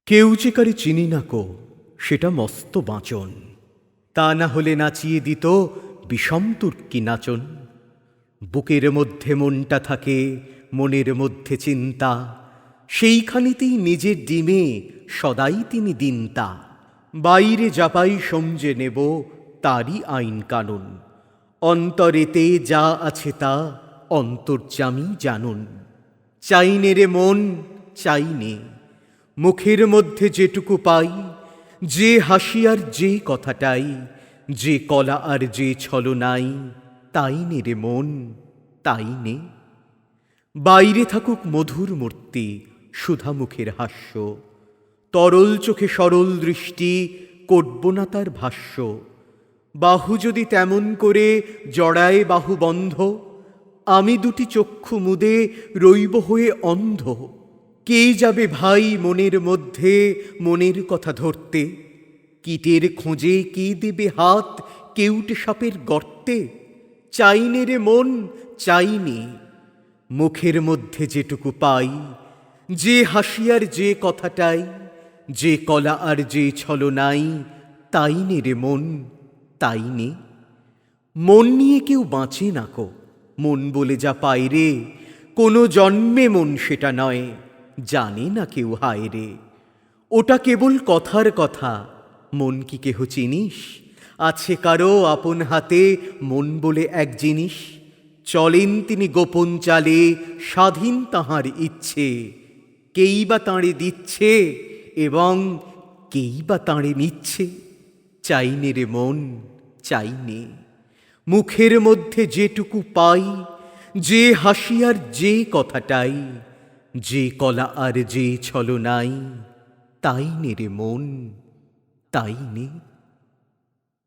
কেউ যে কারে চিনি না কো সেটা মস্ত বাঁচন, তা না হলে নাচিয়ে দিত বিষম তুর্কি নাচন। বুকের মধ্যে মনটা থাকে, মনের মধ্যে চিন্তা, সেইখানিতেই নিজের ডিমে সদাই তিনি দিনতা। বাইরে যাপাই সমঝে নেব তারই আইন কানুন, অন্তরেতে যা আছে তা অন্তর্যামী জানুন। চাইনে রে মন চাইনে, মুখের মধ্যে যেটুকু পাই, যে হাসি আর যে কথাটাই, যে কলা আর যে ছলনাই, তাই নে রে মন তাই নে। বাইরে থাকুক মধুর মূর্তি, সুধা মুখের হাস্য, তরল চোখে সরল দৃষ্টি, করব না তার ভাষ্য। বাহু যদি তেমন করে জড়ায় বাহু বন্ধ, আমি দুটি চক্ষু মুদে রইব হয়ে অন্ধ। কে যাবে ভাই মনের মধ্যে মনের কথা ধরতে, কীটের খোঁজে কে দেবে হাত কেউটে সাপের গর্তে। চাইনে রে মন চাইনে, মুখের মধ্যে যেটুকু পাই, যে হাসি আর যে কথাটাই, যে কলা আর যে ছলনাই, তাই নে রে মন তাই নে। মন নিয়ে কেউ বাঁচে না কো, মন বলে যা পায় রে, কোনো জন্মে মন সেটা নয়, জানে না কেউ হায় রে। ওটা কেবল কথার কথা, মন কি কেহ চিনিস? আছে কারো আপন হাতে মন বলে এক জিনিস, চলেন তিনি গোপন চালে, স্বাধীন তাহার ইচ্ছে। কেই বা তাঁরে দিচ্ছে এবং কেই বা তাঁরে নিচ্ছে। চাইনে রে মন চাইনে, মুখের মধ্যে যেটুকু পাই, যে হাসি আর যে কথাটাই, যে কলা আর যে ছলনাই, তাই নে রে মন তাই নে।